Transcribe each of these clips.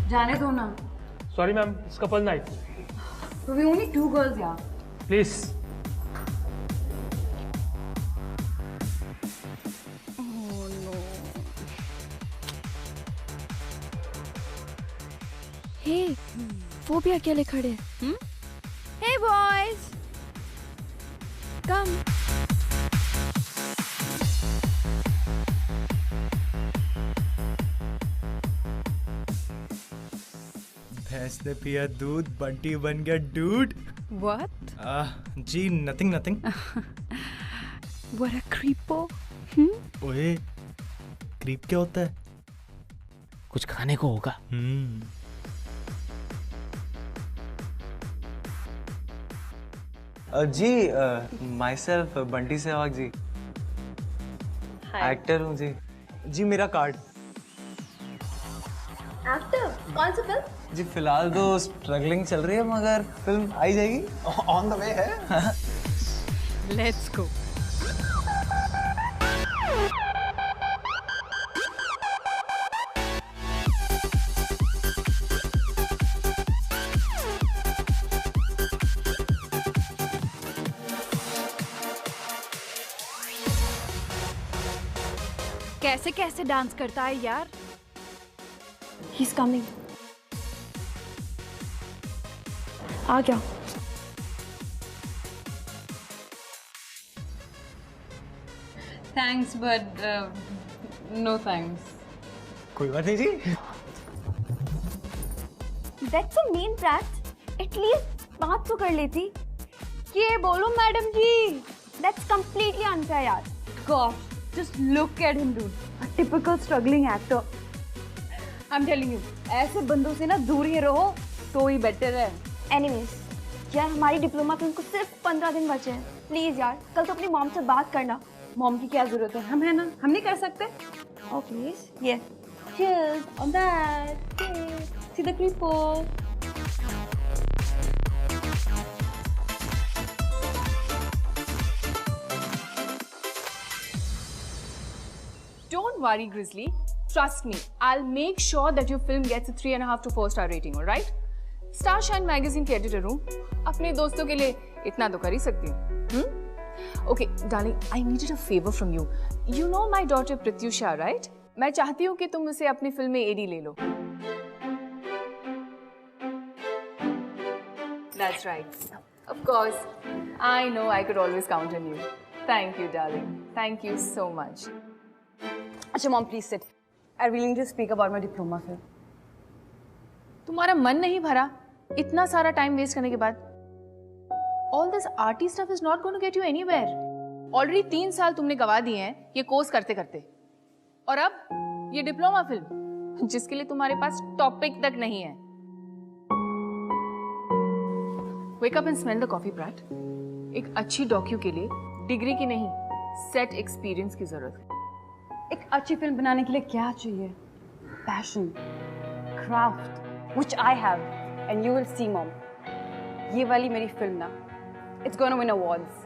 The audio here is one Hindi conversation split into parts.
जाने दो ना। Sorry ma'am, it's couple night. So we only 2 girls, yeah. Please. Oh no. Hey, वो भी अकेले खड़े। Hey boys. Come. भैंस ने पिया दूध, बंटी बन गया डूड। What? जी nothing nothing. What a creepo. ओए, क्रीप क्या होता है? कुछ खाने को होगा। जी myself Bunty Sehwag ji, actor हूँ जी। जी मेरा कार्ड। एक्टर? कौन सा फिल्म? जी फिलहाल तो स्ट्रगलिंग चल रही है मगर फिल्म आई जाएगी, ऑन द वे है। Let's go. कैसे कैसे डांस करता है यार। He's coming. आ गया। Thanks, but no thanks. कोई बात नहीं जी। That's a mean brat. At least बात तो कर लेती। ये बोलो madam ji. That's completely unfair यार। Gosh, just look at him, dude. A typical struggling actor. I'm telling you, ऐसे बंदों से ना दूर ही रहो तो ही बेटर है। Anyways, यार हमारी डिप्लोमा फिल्म को सिर्फ 15 दिन बचे हैं। प्लीज यार, कल तो अपनी मॉम से बात करना। मॉम की क्या जरूरत है, हम है ना, हम नहीं कर सकते। Oh please, yes. Cheers on that. Cheers. See the creepo. Don't worry, Grizzly. Trust me, I'll make sure that your film gets a 3.5 to 4 star rating, alright? Starshine magazine के editor हूँ, अपने दोस्तों के लिए इतना तो कर ही सकती हूँ। Okay, darling, I needed a favor from you. You know my daughter Pratyusha, right? मैं चाहती हूँ कि तुम उसे अपनी फिल्म में AD ले लो। That's right. Of course. I know I could always count on you. Thank you, darling. Thank you so much. अच्छा mom please sit. I really need to speak about my diploma film. तुम्हारा मन नहीं भरा इतना सारा टाइम वेस्ट करने के बाद? All this arty stuff is not going to get you anywhere. Already 3 साल तुमने गवा दिए हैं ये कोर्स करते करते, और अब ये डिप्लोमा फिल्म जिसके लिए तुम्हारे पास टॉपिक तक नहीं है। Wake up and smell the coffee, Brat. एक अच्छी डॉक्यू के लिए डिग्री की नहीं, सेट एक्सपीरियंस की जरूरत है। एक अच्छी फिल्म बनाने के लिए क्या चाहिए? Passion, craft, which I have, and you will see, mom. ये वाली मेरी फिल्म ना, it's gonna win awards.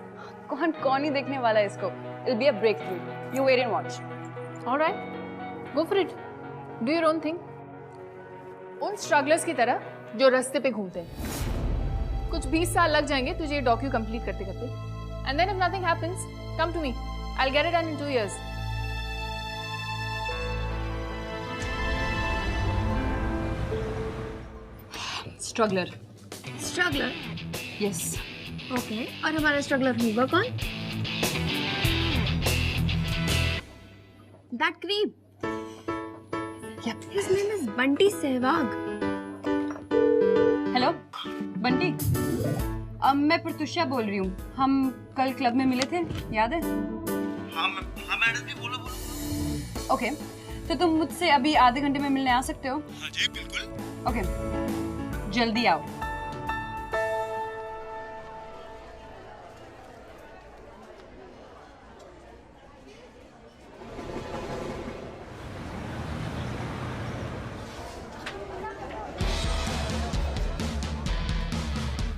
कौन ही देखने वाला है इसको? It'll be a breakthrough. You wait and watch. All right, go for it. Do your own thing. उन स्ट्रगलर्स की तरह जो रास्ते पे घूमते हैं। कुछ 20 साल लग जाएंगे तुझे ये डॉक्यू कंप्लीट करते करते, and then if nothing happens, come to me. I'll get it done in 2 years. Struggler. Struggler? Yes. Okay. और हमारा स्ट्रगलर होगा कौन? That creep. Yep. His name is Bunty Sehwag. Hello Bunty, मैं प्रत्युषा बोल रही हूँ। हम कल क्लब में मिले थे, याद है? हाँ मैडम जी, बोलो बोलो। ओके, तो तुम मुझसे अभी आधे घंटे में मिलने आ सकते हो? हाँ जी बिल्कुल। ओके, जल्दी आओ।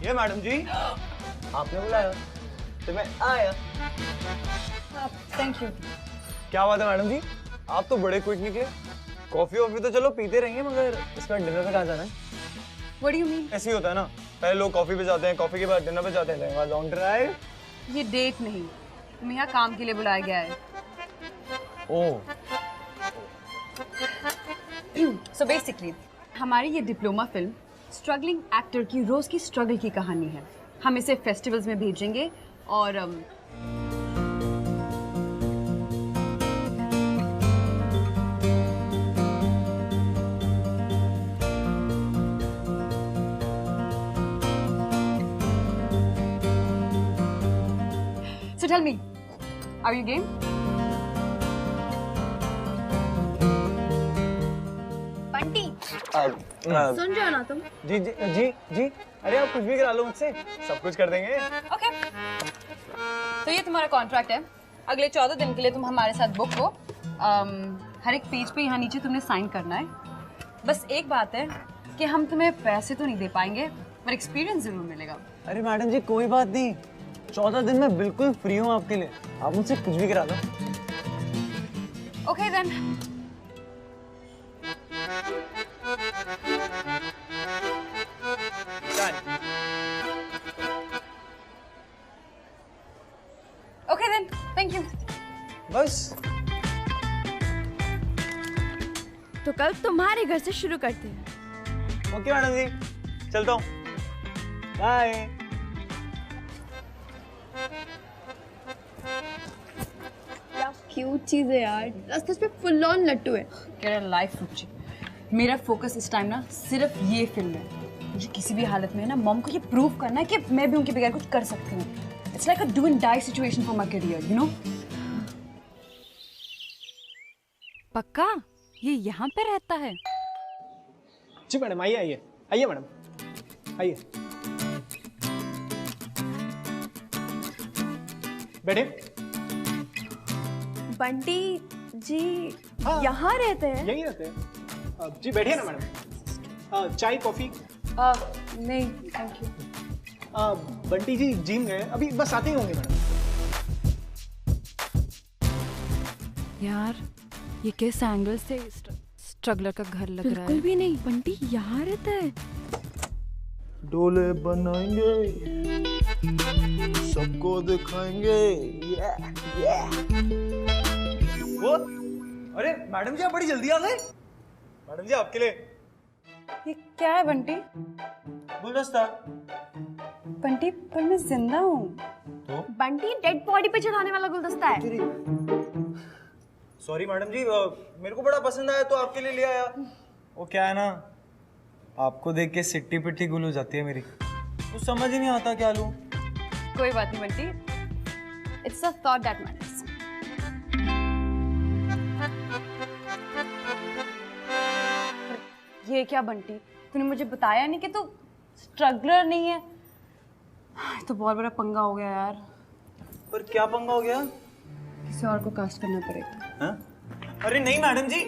ये मैडम जी, आपने बुलाया तो मैं आया। Thank you. क्या बात है मैडम जी, आप तो बड़े क्विक निकले। कॉफी वॉफी तो चलो पीते रहेंगे, मगर इसका डिनर पे कहाँ जाना है? What do you mean? ऐसे ही होता है ना, पहले लोग कॉफी पे जाते हैं, कॉफी के बाद डिनर पे जाते हैं, लॉन्ग ड्राइव। ये डेट नहीं, तुम्हें यहाँ काम के लिए बुलाया गया है। ओह, So basically, हमारी ये डिप्लोमा फिल्म स्ट्रगलिंग एक्टर की रोज की स्ट्रगल की कहानी है। हम इसे फेस्टिवल्स में भेजेंगे और So tell me, are you game? Bunty सुन जाओ ना तुम। जी जी जी जी, अरे आप कुछ भी करा लो मुझसे, सब कुछ कर देंगे। Okay. तो ये तुम्हारा कॉन्ट्रैक्ट है। अगले 14 दिन के लिए तुम हमारे साथ बुक हो। हर एक पेज पे यहाँ नीचे तुमने साइन करना है। बस एक बात है कि हम तुम्हें पैसे तो नहीं दे पाएंगे, पर एक्सपीरियंस जरूर मिलेगा। अरे मैडम जी कोई बात नहीं, 14 दिन में बिल्कुल फ्री हूँ आपके लिए, आप मुझसे कुछ भी करा दो। Okay then. Okay then. Thank you. बस तो कल तुम्हारे घर से शुरू करते हैं। ओके मैडम जी, चलता हूँ, बाय। क्या क्यूट चीज है यार, सच में फुल ऑन लट्टू है। तेरा लाइफ रुचि, मेरा फोकस इस टाइम ना सिर्फ ये फिल्म है। मुझे किसी भी हालत में ना मॉम को ये प्रूव करना है कि मैं भी उनके बगैर कुछ कर सकती हूँ। It's like a do and die situation for my career, you know. पक्का ये यहाँ पे रहता है? जी मैडम, आइए आइए आइए मैडम, आइए बैठे। बंटी जी हाँ। यहाँ रहते हैं? यहीं रहते हैं जी, बैठिए ना मैडम। चाय कॉफी? नहीं thank you. Bunty ji gym गए, अभी बस आते ही होंगे मैडम। यार ये किस एंगल से स्ट्रगलर का घर लग रहा है? बिल्कुल भी नहीं, बंटी यहाँ रहता है। डोले बनाएंगे, सबको दिखाएंगे। वो, अरे मैडम जी आप बड़ी जल्दी आ गए। मैडम जी आपके लिए ये क्या है बंटी? गुलदस्ता। बंटी पर मैं जिंदा हूँ। बंटी डेड बॉडी पे चढ़ाने वाला गुलदस्ता है। सॉरी मैडम जी, मेरे को बड़ा पसंद आया तो आपके लिए ले आया। वो क्या है ना, आपको देख के सिट्टी पिट्टी गुल हो जाती है मेरी, कुछ समझ ही नहीं आता क्या लूं। कोई बात नहीं Bunty, it's a thought that matters. ये क्या बंटी, तूने मुझे बताया नहीं कि तू स्ट्रगलर नहीं है। तो बहुत बड़ा पंगा हो गया यार। पर क्या पंगा हो गया? किसी और को कास्ट करना पड़ेगा। हाँ? अरे नहीं मैडम जी,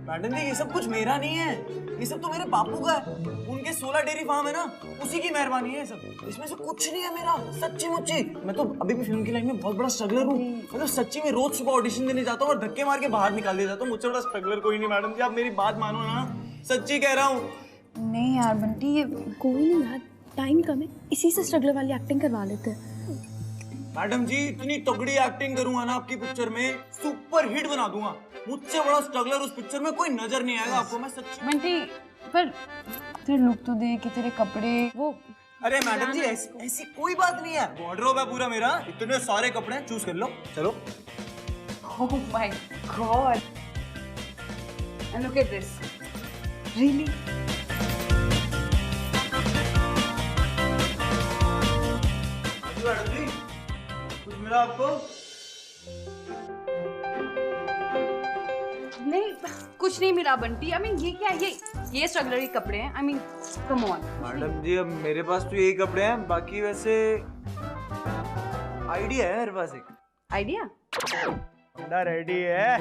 मैडम जी ये सब कुछ मेरा नहीं है, ये सब तो मेरे बापू का है। उनके 16 डेयरी फार्म है ना, उसी की मेहरबानी है सब, इसमें से कुछ नहीं है मेरा, सच्ची मुच्ची। मैं तो अभी भी फिल्म की लाइन में बहुत बड़ा स्ट्रगलर हूँ। मतलब सच्ची में रोज सुबह ऑडिशन देने जाता हूँ और धक्के मार के बाहर निकाल दिया जाता हूँ। मुझसे बड़ा स्ट्रगलर कोई नहीं मैडम जी, आप मेरी बात मानो ना, सच्ची कह रहा हूँ। नहीं यार बंटी, ये कोई नहीं यार, टाइम कम है, इसी से स्ट्रगलर वाली एक्टिंग करवा लेते हैं। मैडम जी इतनी तगड़ी एक्टिंग करूंगा ना आपकी पिक्चर में, सुपर हिट बना दूंगा। मुझसे बड़ा स्ट्रगलर उस पिक्चर में कोई नजर नहीं आएगा आपको, मैं सच्ची। बंटी पर तेरे लुक तो देख, तेरे कपड़े वो। अरे मैडम जी ऐसी कोई बात नहीं है, वार्डरोब है पूरा मेरा, इतने सारे कपड़े हैं, चूज कर लो। चलो। Oh my God! And look at this. Really? Madam जी कुछ मिला आपको? नहीं कुछ नहीं मिला बंटी। I mean ये क्या है? ये स्ट्रगलर के कपड़े हैं। I mean come on. Madam जी अब मेरे पास तो यही कपड़े हैं, बाकी वैसे आइडिया है मेरे पास एक। आइडिया? बंदा रेडी है।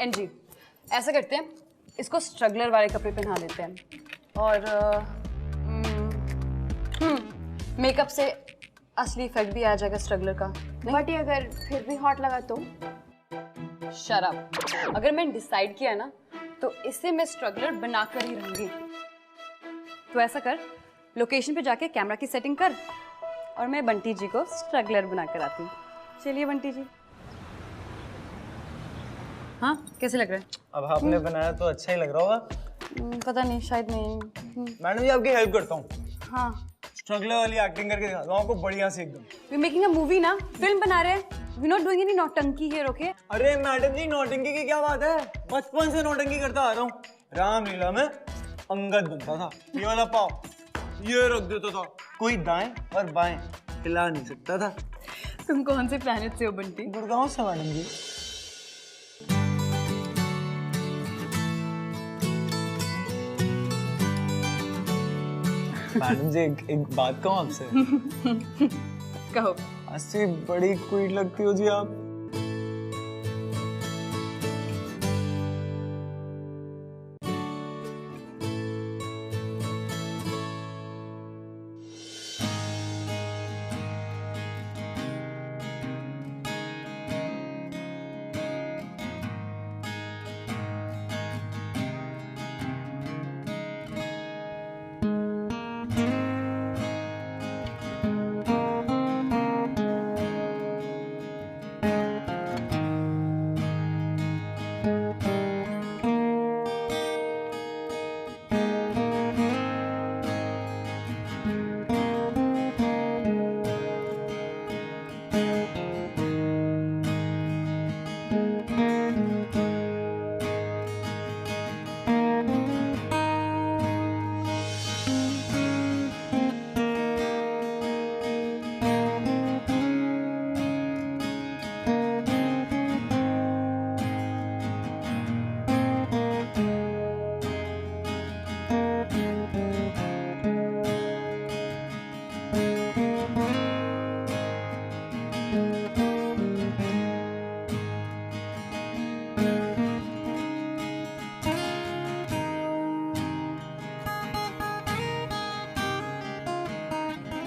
एनजी ऐसा करते हैं, इसको स्ट्रगलर वाले कपड़े पहना देते हैं और मेकअप से असली इफेक्ट भी आ जाएगा स्ट्रगलर का। बट ये अगर फिर भी हॉट लगा तो? शराब, अगर मैंने डिसाइड किया ना तो इसे मैं स्ट्रगलर बनाकर ही रहूंगी। तो ऐसा कर, लोकेशन पे जाके कैमरा की सेटिंग कर और मैं बंटी जी को स्ट्रगलर बनाकर आती हूँ। चलिए बंटी जी। हाँ, कैसे लग रहा है? अब आपने बनाया तो अच्छा ही लग रहा होगा। पता नहीं, शायद नहीं। मैडम जी आपकी हेल्प करता हूँ। हाँ, स्ट्रगलर वाली एक्टिंग करके दिखाता हूँ आपको बढ़िया से एकदम। वी मेकिंग अ मूवी ना, फिल्म बना रहे हैं। वी नॉट डूइंग एनी नौटंकी हियर, ओके? अरे मैडम जी नौटंकी की क्या बात है, बचपन से नौटंकी करता आ रहा हूँ। रामलीला में अंगद बनता था, ये वाला पाव ये रख देता था, कोई दाएं और बाएं हिला नहीं सकता था। तुम कौन से प्लेनेट से हो बंटी? गुड़गांव से मैडम जी। मैडम जी एक बात कहूँ आपसे? कहो। ऐसी बड़ी क्वीट लगती हो जी आप।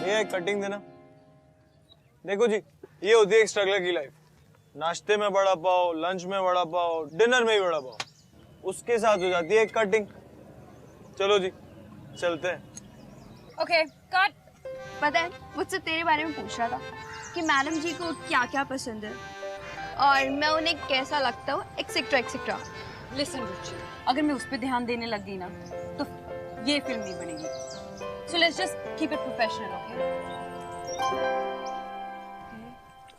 ये कटिंग देना। देखो जी, ये होती है एक स्ट्रगलर की लाइफ। नाश्ते में वड़ा पाव, लंच में वड़ा पाव, डिनर में ही वड़ा पाव, उसके साथ हो जाती है एक कटिंग। चलो जी चलते हैं। Okay, cut. पता है मुझसे तेरे बारे में पूछ रहा था कि मैडम जी को क्या क्या पसंद है और मैं उन्हें कैसा लगता हूँ, एक्सेट्रा एक्सेट्रा। लिसन रुचि, अगर मैं उस पर ध्यान देने लग गई ना तो ये फिल्म नहीं बनेगी। So let's just keep it professional, okay?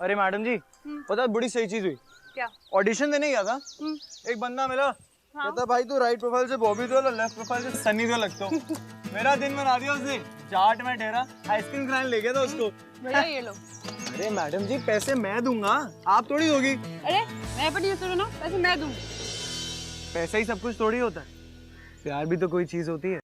अरे मैडम जी पता है बड़ी सही चीज हुई। क्या? ऑडिशन देने गया था, एक बंदा मिला। कहता भाई तू राइट प्रोफाइल से बॉबी देओल और लेफ्ट प्रोफाइल से सनी देओल लगता हो। मेरा दिन बना दिया उसने। चाट में ठहरा, आइसक्रीम खाने ले गया था उसको। भैया ये लो। अरे मैडम जी पैसे मैं दूंगा, आप थोड़ी दोगी। अरे मैं पर सुनो ना, पैसे मैं दूँ। पैसा ही सब कुछ थोड़ी होता है, प्यार भी तो कोई चीज होती है।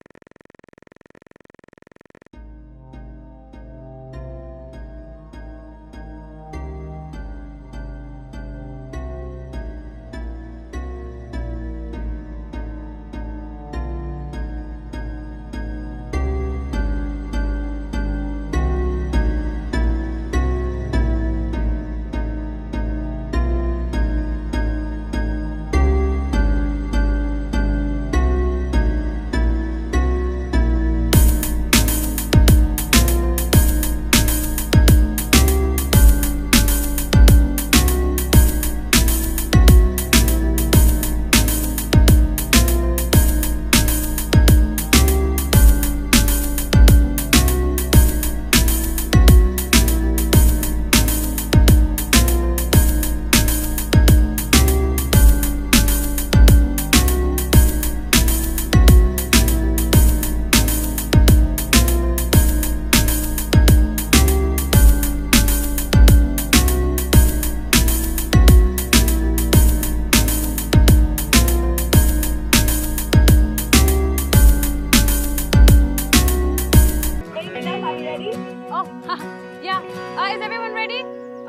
Is everyone ready?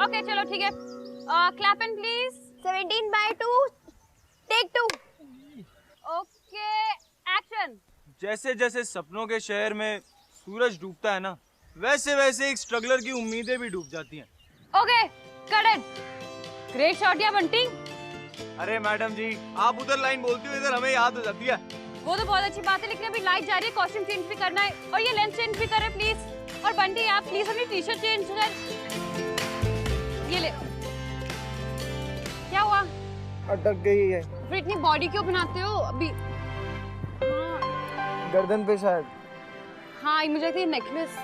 Okay, चलो ठीक है. Clap in please. 17/2 take 2. Okay, action. जैसे जैसे सपनों के शहर में सूरज डूबता है ना, वैसे वैसे एक स्ट्रगलर की उम्मीदें भी डूब जाती हैं। Okay, cut it. Great shot या बंटी। अरे मैडम जी, आप उधर लाइन बोलती हो, इधर हमें याद हो जाती है। वो तो बहुत अच्छी बात है, लेकिन अभी लाइट जा रही है, कॉस्ट्यूम चेंज भी करना है और ये लेंस चेंज भी करें प्लीज। और बंटी आप प्लीज अपनी टी शर्ट चेंज कर। ये ले। क्या हुआ? अटक गई है फिर इतनी बॉडी क्यों बनाते हो अभी? गर्दन पे शायद। हाँ, मुझे लगता है necklace.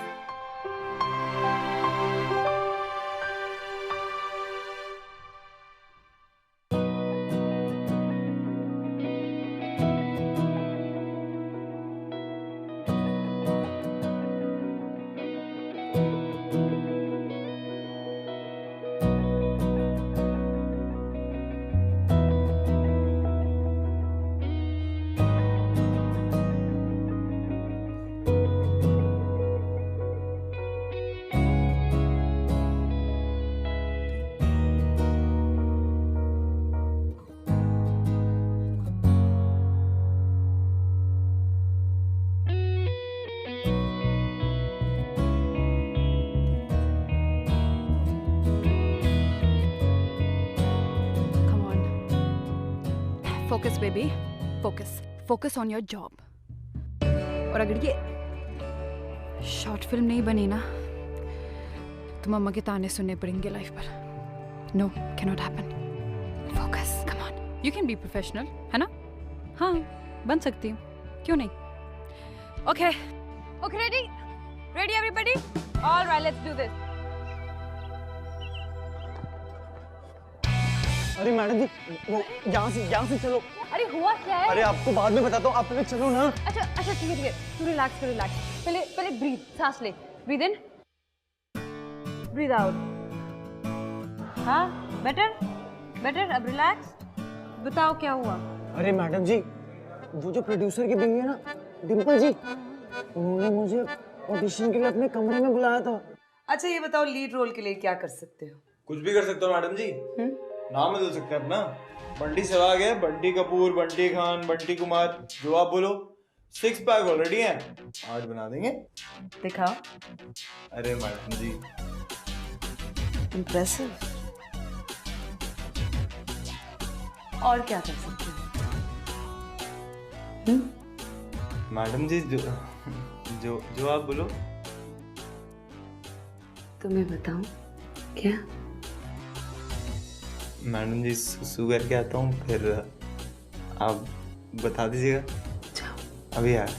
Focus baby, focus focus on your job. और अगर ये शॉर्ट फिल्म नहीं बनी ना तो मम्मा के ताने सुनने पड़ेंगे लाइफ पर। No, can not happen. Focus, come on, you can be professional, है ना? हाँ, बन सकती हूँ, क्यों नहीं? Okay okay, ready ready everybody? All right, let's do this. अरे मैडम जी, वो यहाँ से चलो। अरे हुआ क्या है? अरे आपको बाद में बताता हूँ, आप पहले चलो ना। अच्छा अच्छा, ठीक है ठीक है, तू रिलैक्स कर, रिलैक्स। पहले ब्रीथ, सांस ले। ब्रीथ इन, ब्रीथ आउट। हाँ, बेटर। अब रिलैक्स। बताओ क्या हुआ? अरे मैडम जी, वो जो प्रोड्यूसर की बीवी है ना, डिम्पल जी, उन्होंने मुझे ऑडिशन के लिए अपने कमरे में बुलाया था। अच्छा ये बताओ, लीड रोल के लिए क्या कर सकते हो? कुछ भी कर सकते हो मैडम जी। नाम बदल सकते हैं अपना। बंटी सहवाग है, बंटी कपूर, बंटी खान, बंटी कुमार, जो आप बोलो। 6 पैक ऑलरेडी है, 8 बना देंगे। दिखाओ। अरे मैडम जी, इम्प्रेसिव। और क्या कर सकते हो? मैडम जी, जो आप बोलो। तुम्हें बताऊं क्या? मैडम जी, सुसु करके आता हूँ, फिर आप बता दीजिएगा। अभी यार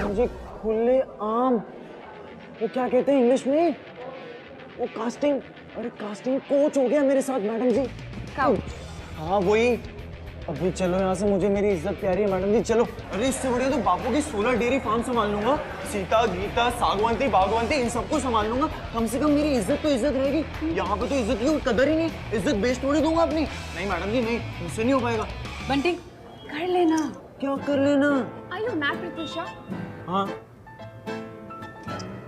मुझे खुले आम, वो क्या कहते हैं इंग्लिश में, वो कास्टिंग, अरे कास्टिंग कोच हो गया मेरे साथ मैडम जी। हाँ वही। अभी चलो यहाँ से, मुझे मेरी इज्जत प्यारी है मैडम जी, चलो। अरे इससे बढ़िया तो बापू की 16 डेयरी फार्म संभाल लूंगा। सीता, गीता, सागवानती, बागवानती, इन सबको संभाल लूंगा। कम से कम मेरी इज्जत तो इज्जत रहेगी। यहाँ पे तो इज्जत की कदर ही नहीं, इज्जत बेच थोड़ी दूंगा अपनी। नहीं मैडम जी, नहीं, मुझसे नहीं हो पाएगा। बंटी, कर लेना। क्या कर लेना? Are you mad, Pratisha? हाँ,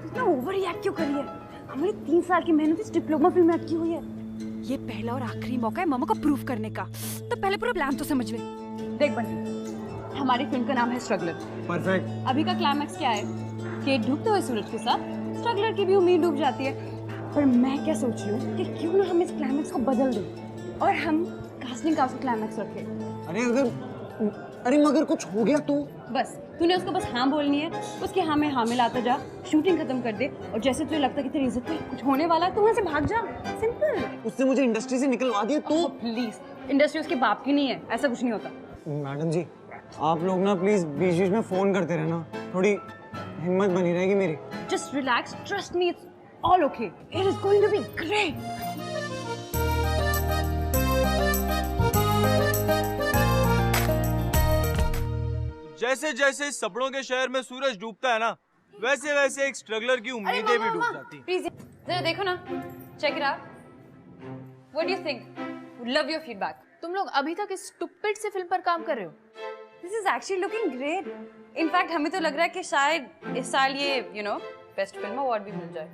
इतना ओवर रिएक्ट क्यों करी है? हमारी 3 साल की मेहनत इस डिप्लोमा फिल्म में अटकी हुई है। ये पहला और आखिरी मौका है मम्मा को प्रूव करने का, तो पहले पूरा प्लान तो समझ ले। देख बंटी, हमारी फिल्म का नाम है स्ट्रगलर। परफेक्ट। अभी का क्लाइमैक्स क्या है कि डूबते हुए सूरज के साथ स्ट्रगलर की भी उम्मीद डूब जाती है। पर मैं क्या सोच रही हूँ कि क्यों ना हम इस क्लाइमैक्स को बदल दें और हम कास्टिंग का क्लाइमैक्स रखें। अरे मगर कुछ हो गया तो? बस तूने उसको बस हाँ बोलनी है, उसके हाँ में हाँ मिलाता जा, शूटिंग खत्म कर दे, और जैसे तुझे लगता है कि तेरी इज्जत पे कुछ होने वाला है तो वहाँ से भाग जा। सिंपल। उससे मुझे इंडस्ट्री से निकलवा दिया तो? प्लीज, इंडस्ट्री उसके बाप की नहीं है, ऐसा कुछ नहीं होता। मैडम जी, आप लोग ना प्लीज बीच बीच में फोन करते रहना, थोड़ी हिम्मत बनी रहेगी मेरी। Just relax, trust me, it's all okay, it is going to be great. जैसे जैसे सपनों के शहर में सूरज डूबता है ना, वैसे वैसे एक स्ट्रगलर की उम्मीदें भी डूब जाती हैं। प्लीज जरा देखो ना, check it out, what do you think? Would love your feedback. तुम लोग अभी तक इस स्टूपिड से फिल्म पर काम कर रहे हो? This is actually looking great. In fact हमें तो लग रहा है कि शायद इस साल ये बेस्ट फिल्म अवार्ड भी मिल जाए।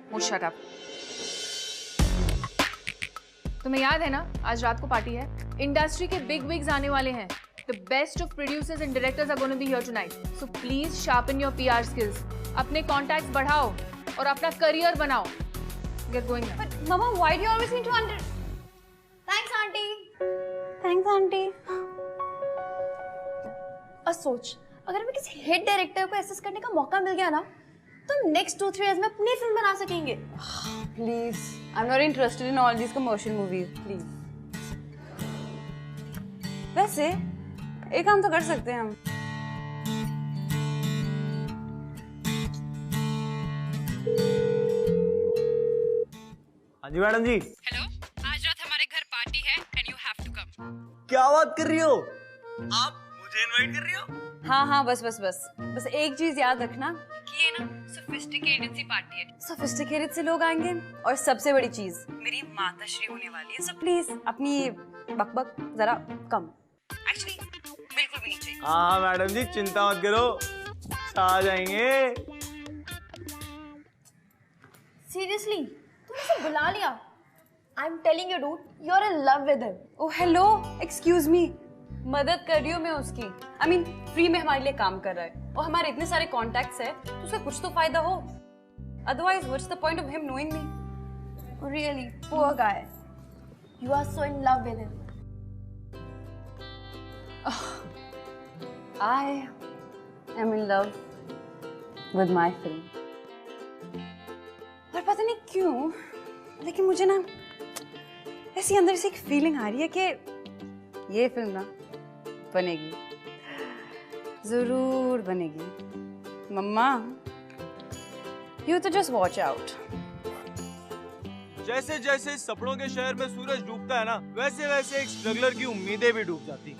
Oh, shut up. तुम्हें याद है ना, आज रात को पार्टी है, इंडस्ट्री के बिग विग्स आने वाले हैं, The best of producers and directors are going to be here tonight. So please sharpen your PR skills. अपने contacts बढ़ाओ और अपना career बनाओ. Get going now. But Mama, why do you always need to under? Thanks, Auntie. Thanks, Auntie. सोच, अगर हमें किसी हिट डायरेक्टर को असिस्ट करने का मौका मिल गया ना, तो नेक्स्ट 2-3 years में अपनी फिल्म बना सकेंगे. Please, I'm not interested in all these commercial movies. Please. वैसे एक काम तो कर सकते हैं हम. हाँ जी मैडम जी. हेलो, आज रात हमारे घर पार्टी है and you have to come. क्या बात कर रही हो आप? मुझे इनवाइट कर रही हो? हाँ बस एक चीज याद रखना कि ये ना सोफिस्टिकेटेड सी पार्टी है. सोफिस्टिकेटेड से लोग आएंगे और सबसे बड़ी चीज मेरी माताश्री होने वाली है. सो प्लीज अपनी बकबक जरा कम. एक्चुअली बिल्कुल भी नहीं चाहिए. हाँ मैडम जी चिंता मत करो, आ जाएंगे. Seriously, तुमने उसे बुला लिया? I'm telling you, dude, you're in love with him. Oh hello, excuse me. मदद कर रही हूँ मैं उसकी. I mean, फ्री में हमारे लिए काम कर रहा है और हमारे इतने सारे कॉन्टैक्ट्स है तो उसका कुछ तो फायदा हो. Otherwise, what's the point of him knowing me? Really, poor guy. You are so in love with him. I am in love with my film. और पता नहीं क्यों, लेकिन मुझे ना ऐसी अंदर से एक फीलिंग आ रही है कि ये फिल्म ना बनेगी, जरूर बनेगी. मम्मा, you तो just watch out. जैसे जैसे सपनों के शहर में सूरज डूबता है ना, वैसे वैसे एक स्ट्रगलर की उम्मीदें भी डूब जाती.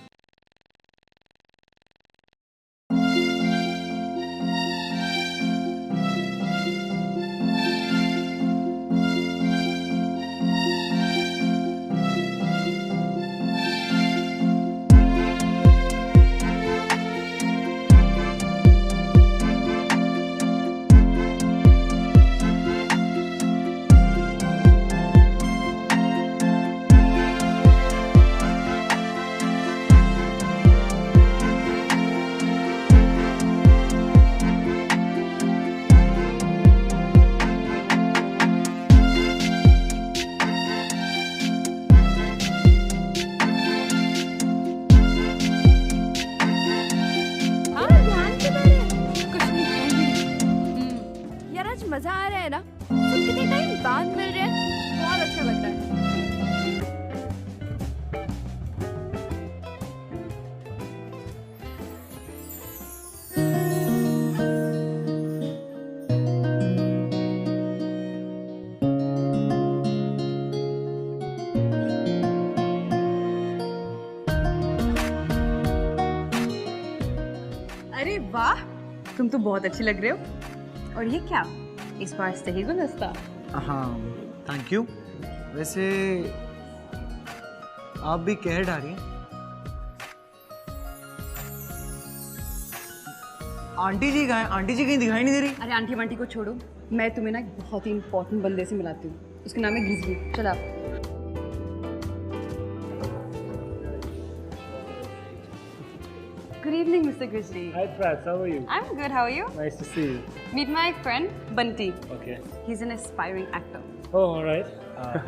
मजा आ रहा है ना? सब कितने टाइम बाद मिल रहे हैं, बहुत अच्छा लग रहा है. अरे वाह, तुम तो बहुत अच्छी लग रहे हो. और ये क्या, इस बार सही गुलदस्ता? हाँ थैंक यू. वैसे आप भी कह डाली. आंटी जी कहाँ हैं? आंटी जी कहीं दिखाई नहीं दे रही. अरे आंटी वांटी को छोड़ो, मैं तुम्हें ना एक बहुत ही इंपॉर्टेंट बंदे से मिलाती हूँ. उसका नाम है ग्रिजली. चलो आप. Good evening, Mr. Grizzly. Hi, Prats. How are you? I'm good. How are you? Nice to see you. Meet my friend Bunty. Okay. He's an aspiring actor. Oh, all right.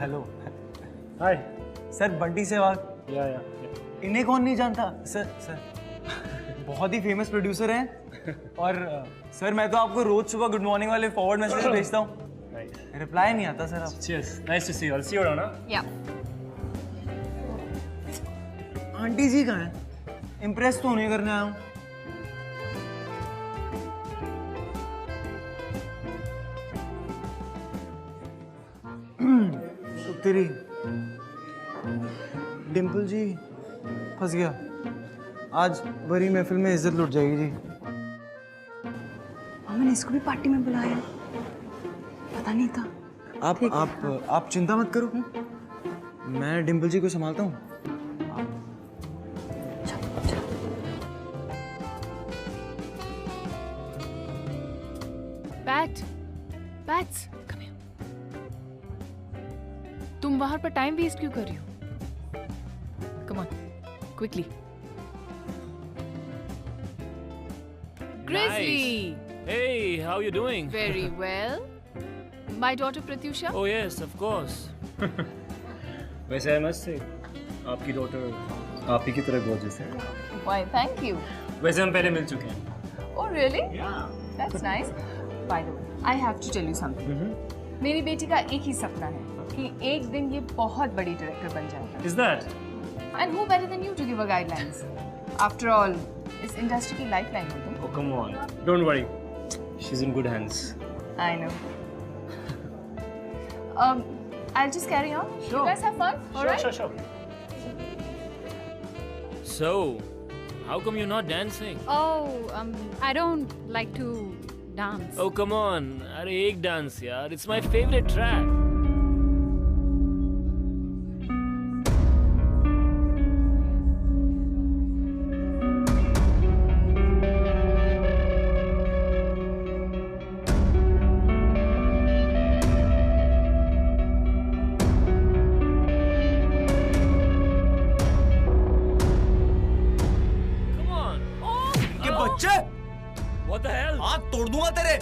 Hello Hi. Sir Bunty Sehwag. Yeah, yeah. इन्हें कौन नहीं जानता? सर बहुत ही फेमस प्रोड्यूसर हैं. और सर मैं तो आपको रोज सुबह गुड मॉर्निंग वाले फॉरवर्ड मैसेज भेजता हूँ. Nice. रिप्लाई नहीं आता सर आप. Cheers. Nice to see you. I'll see you around, huh? Yeah. Aunty जी कहाँ हैं? इम्प्रेस तो नहीं करने आया हूँ. तो तेरी डिम्पल जी फंस गया. आज बड़ी महफिल में इज्जत लुट जाएगी जी. मैंने इसको भी पार्टी में बुलाया, पता नहीं था. आप चिंता मत करो. मैं डिम्पल जी को संभालता हूँ. Pats, come here. तुम बाहर पर टाइम वेस्ट क्यों कर रही हो? Come on, quickly. Grizzly. Hey, how you doing? Very well. My daughter Pratyusha. Oh yes, of course. वैसे I must say, आपकी डॉटर आप ही की तरह gorgeous है. Why? Thank you. वैसे हम पहले मिल चुके हैं. Oh really? Yeah. That's nice. By the way, I have to tell you something. मेरी बेटी का एक ही सपना है कि एक दिन ये बहुत बड़ी डायरेक्टर बन जाएगा. Is that? And who better than you to give her guidelines? After all, इस इंडस्ट्री की लाइफलाइन हो तुम. Oh come on. Don't worry. She's in good hands. I know. I'll just carry on. Sure. You guys have fun. All right? Sure. So, how come you're not dancing? Oh, I don't like to dance. Oh come on, अरे एक dance यार. It's my favorite track. बच्चे What the hell? हाथ तोड़ दूंगा तेरे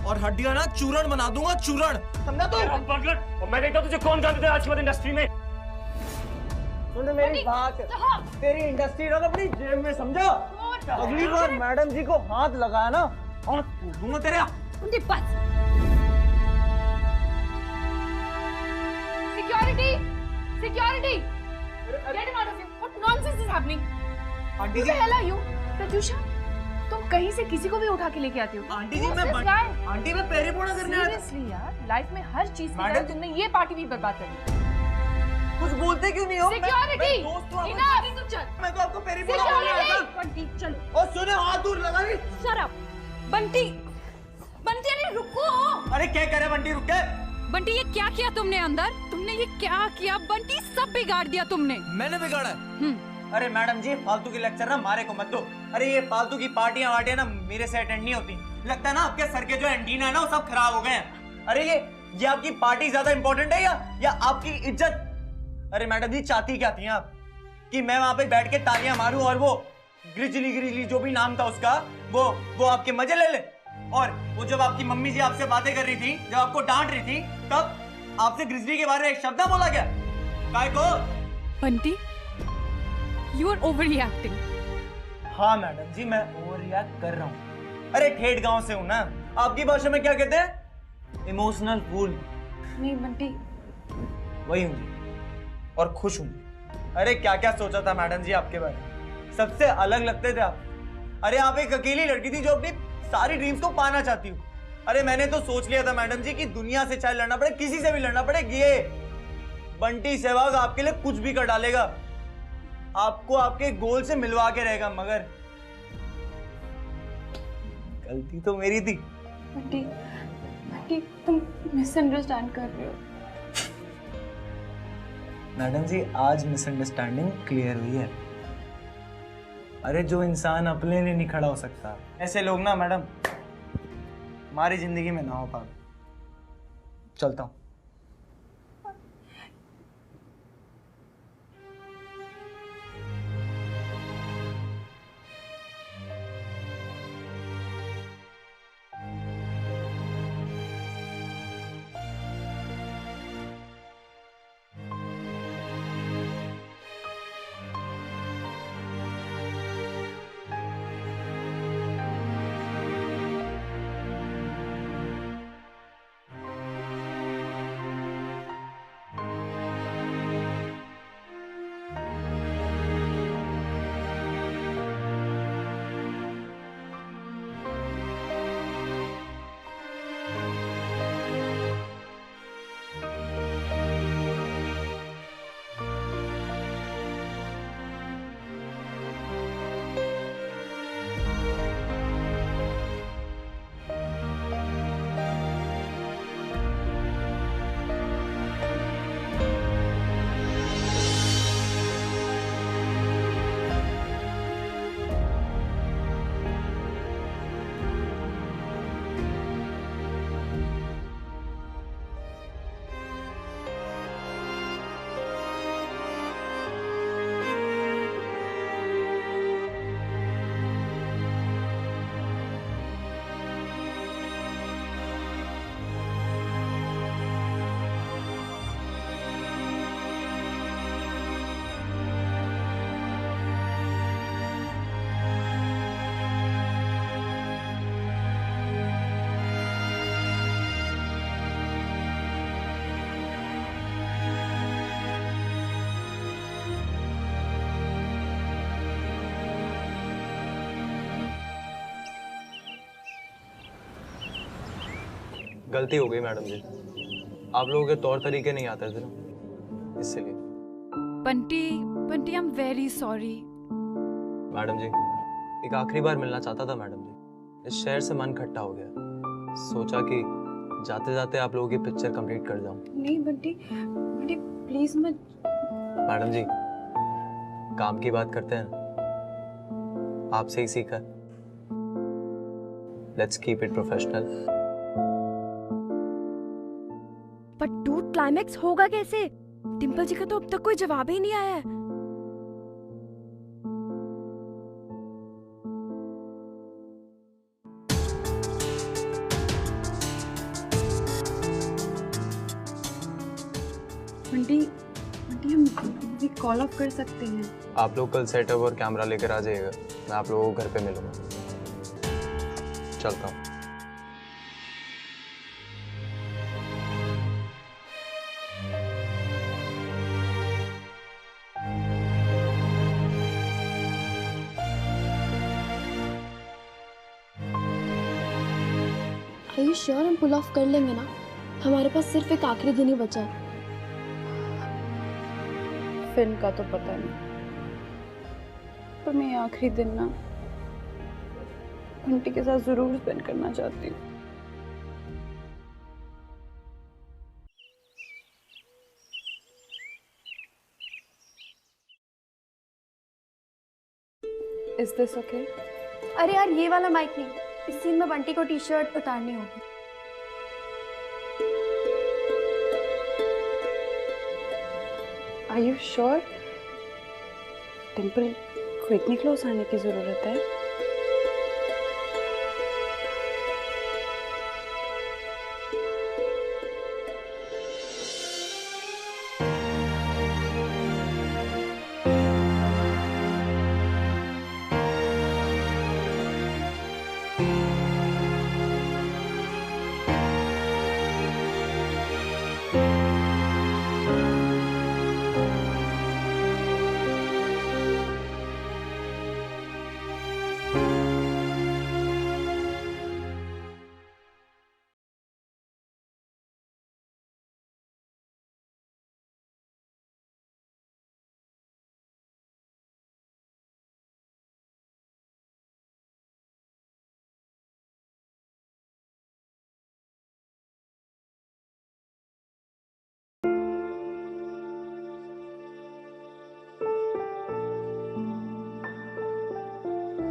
और हड्डियां ना चूरण बना दूंगा चूरण समझा तू? और मैं देखता तुझे कौन जानते थे आज के बाद इंडस्ट्री में. सुन मेरी बात, तेरी इंडस्ट्री रख अपनी जेब में समझा. अगली बार मैडम जी को हाथ लगाया ना हाथ तोड़ दूंगा तेरे. Security! Security! Get him out of here! What nonsense is happening? Aunty Who ji the hell are you? Pratyusha, तुम कहीं से किसी को भी उठा के लेके आती हो. आंटी जी मैं पैरी पोड़ा करने आया था. Seriously यार, लाइफ में हर चीज के मैडम लिए तुमने ये पार्टी भी बर्बाद कर दी. कुछ बोलते क्यों नहीं हो? Security! मैं दोस्त हूँ Enough! तुम चल. मैं तो आपको पैरी पोड़ा करने आया था. बंटी चल. और सुने हाथ दूर लगा रही. Shut up. बंटी अरे रुको. अरे क्या करे बंटी रुक के. बंटी ये क्या किया तुमने अंदर? तुमने ये क्या किया बंटी? सब बिगाड़ दिया तुमने. मैंने बिगाड़ा. अरे मैडम जी फालतू के लेक्चर ना मारे को मत दो. अरे ये फालतू की पार्टियां वार्टियां ना मेरे से अटेंड नहीं होती. लगता है ना आपके सर के जो एंटीना है ना वो सब खराब हो गए हैं. अरे ये आपकी पार्टी ज्यादा इंपॉर्टेंट है या आपकी इज्जत? अरे मैडम जी चाहती क्या थी आप कि मैं वहां पे बैठ के तालियां मारूं और वो ग्रिजली जो भी नाम था उसका वो आपके मजे ले ले. और वो जब आपकी मम्मी जी आपसे बातें कर रही थी, जब आपको डांट रही थी, तब आपसे ग्रिजली के बारे में एक शब्द बोला क्या? काय को? Bunty You are overreacting. हाँ मैडम जी मैं ओवर रिएक्ट कर रहा हूँ. अरे ठेठ गांव से हूँ ना. आपकी भाषा में क्या कहते हैं? Emotional fool. नहीं बंटी. वही हूँ और खुश हूँ. अरे क्या क्या सोचा था मैडम जी आपके बारे में. सबसे अलग लगते थे आप. अरे आप एक अकेली लड़की थी जो अपनी सारी ड्रीम्स को पाना चाहती हूँ. अरे मैंने तो सोच लिया था मैडम जी कि दुनिया से चाहे लड़ना पड़े, किसी से भी लड़ना पड़े, ये बंटी सहवाग आपके लिए कुछ भी कर डालेगा. आपको आपके गोल से मिलवा के रहेगा. मगर गलती तो मेरी थी. बंटी तुम मिसअंडरस्टैंड कर रहे हो. मैडम जी आज मिसअंडरस्टैंडिंग क्लियर हुई है. अरे जो इंसान अपने लिए नहीं खड़ा हो सकता, ऐसे लोग ना मैडम हमारी जिंदगी में ना हो पाए. चलता हूं. गलती हो गई मैडम जी, आप लोगों के तौर तरीके नहीं आते थे ना, इसलिए। Bunty Bunty, I am very sorry. Madam जी, एक आखिरी बार मिलना चाहता था मैडम जी। इस शहर से मन खट्टा हो गया, सोचा कि जाते जाते आप लोगों की पिक्चर कंप्लीट कर जाऊं। नहीं बंटी, बंटी प्लीज मत। मैडम जी, काम की बात करते हैं, आपसे ही सीखा। Let's keep it professional. पर डूड, क्लाइमैक्स होगा कैसे? डिम्पल जी का तो अब तक कोई जवाब ही नहीं आया है। बंटी बंटी, हम भी कॉल ऑफ कर सकते हैं। आप लोग कल सेटअप और कैमरा लेकर आ जाइएगा, मैं आप लोगों को घर पे मिलूंगा। चलता हूँ। Are you sure हम पुल ऑफ कर लेंगे ना? हमारे पास सिर्फ एक आखिरी दिन ही बचा है। फिल्म का तो पता नहीं, पर मैं आखिरी दिन ना बंटी के साथ जरूर स्पेंड करना चाहती हूँ। Is this okay? अरे यार, ये वाला माइक नहीं, इस सीन में बंटी को टी शर्ट उतारनी होगी। Are you sure? डिम्पल को इतनी क्लोज आने की जरूरत है?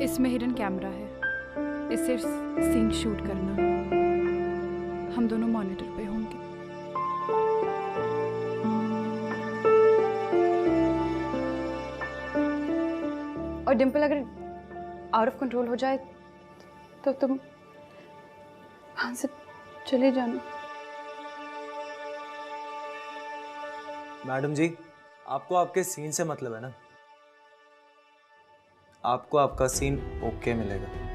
इसमें हिडन कैमरा है, इससे सीन शूट करना। हम दोनों मॉनिटर पे होंगे। और डिम्पल अगर आउट ऑफ कंट्रोल हो जाए तो तुम वहां से चले जाना। मैडम जी, आपको आपके सीन से मतलब है ना? आपको आपका सीन ओके मिलेगा।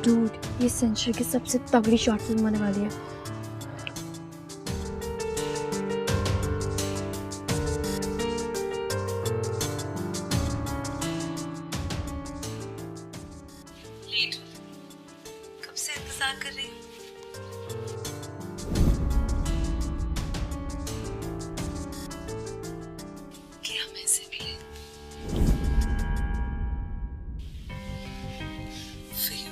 डूड, ये सेंचुरी की सबसे तगड़ी शॉर्ट फिल्म होने वाली है। कब से इंतजार कर रही हूँ। कि हम ऐसे मिले। For you.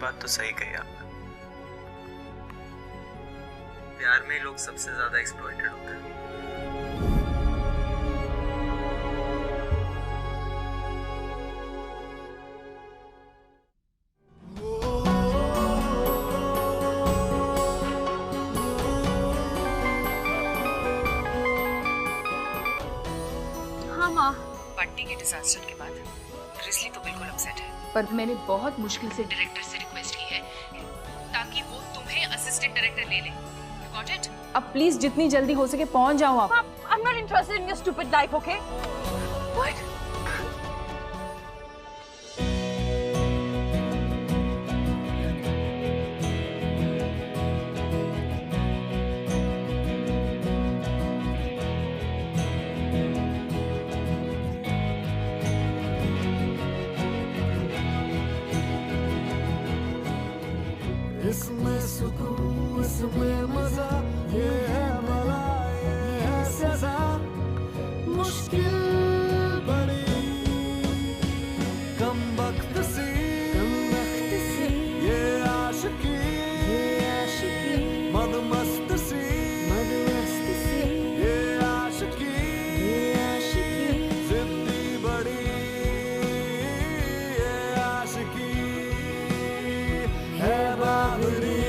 बात तो सही कही आपने। प्यार में लोग सबसे ज्यादा एक्सप्लॉइटेड होते हैं। हाँ माँ, बंटी के डिजास्टर के बाद ग्रिजली तो बिल्कुल अपसेट है। पर मैंने बहुत मुश्किल से डायरेक्टर से रिक्वेस्ट की है ताकि वो तुम्हें असिस्टेंट डायरेक्टर ले ले। You got it? अब प्लीज जितनी जल्दी हो सके पहुंच जाओ आप। I'm not interested in your stupid life, okay? What? इसमें सुकून, इसमें मजा, ये है भला, ये है सजा, मुश्किल बड़ी कम वक्त सी, ये आशिकी, मदमस्त सी, ये आशिकी, जिद्दी बड़ी, ये आशिकी है बाबरी,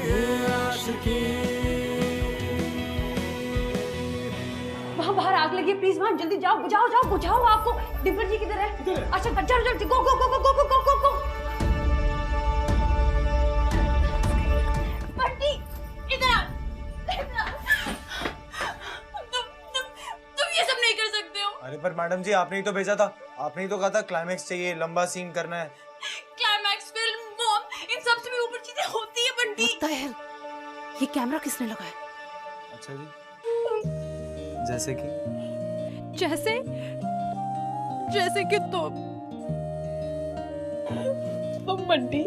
ये आशिकी। वहाँ बाहर आग लगी है, प्लीज वहाँ जल्दी जाओ, बुझाओ आपको। डिम्पल जी किधर है? अच्छा चलो गो गो गो गो गो गो गो गो। बंटी इधर आ। तुम ये सब नहीं कर सकते हो। अरे पर मैडम जी आपने ही तो भेजा था, आपने ही तो कहा था क्लाइमेक्स चाहिए, लंबा सीन करना है। क्लाइमैक्स फिल्म मॉम, इन सब से भी ऊपर चीजें होती है बंटी। ये कैमरा किसने लगाया? अच्छा जी, जैसे कि जैसे कि तुम बंटी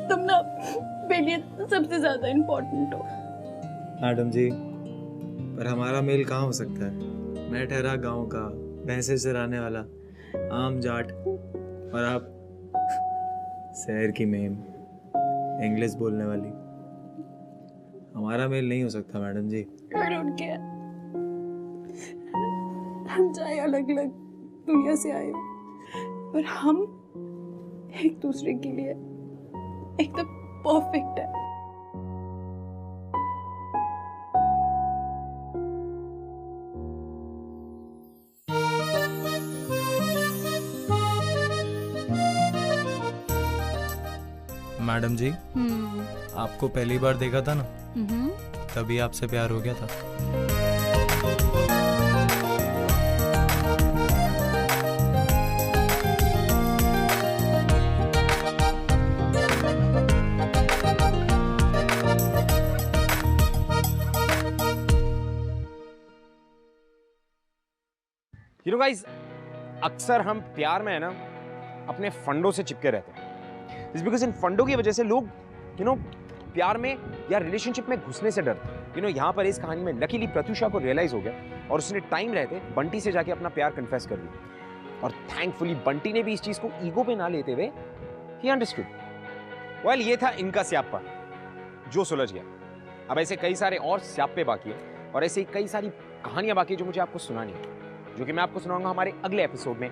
तुम ना मेरे लिए सबसे ज्यादा इम्पोर्टेंट हो। मैडम जी, पर हमारा मेल कहाँ हो सकता है? मैं ठहरा गांव का, भैंसे चराने वाला, आम जाट, और आप शहर की मेम, इंग्लिश बोलने वाली। हमारा मेल नहीं हो सकता madam ji. I don't care। हम चाहे अलग अलग दुनिया से आए हो, पर हम एक दूसरे के लिए एकदम परफेक्ट है। मैडम जी, आपको पहली बार देखा था ना, तभी आपसे प्यार हो गया था। You know guys, अक्सर हम प्यार में है ना अपने फंडों से चिपके रहते हैं। It's because इन फंडों की वजह से लोग प्यार में या रिलेशनशिप में घुसने से डरते। यहाँ पर इस कहानी में लकीली प्रत्युषा को रियलाइज हो गया और उसने टाइम रहते बंटी से जाके अपना प्यार कन्फेस कर दिया। और थैंकफुली बंटी ने भी इस चीज को ईगो पे ना लेते हुए ही अंडरस्टूड। वेल, ये था इनका स्यापा जो सुलझ गया। अब ऐसे कई सारे और स्यापे बाकी है और ऐसे कई सारी कहानियां बाकी है जो मुझे आपको सुनानी है, जो कि मैं आपको सुनाऊंगा हमारे अगले एपिसोड में।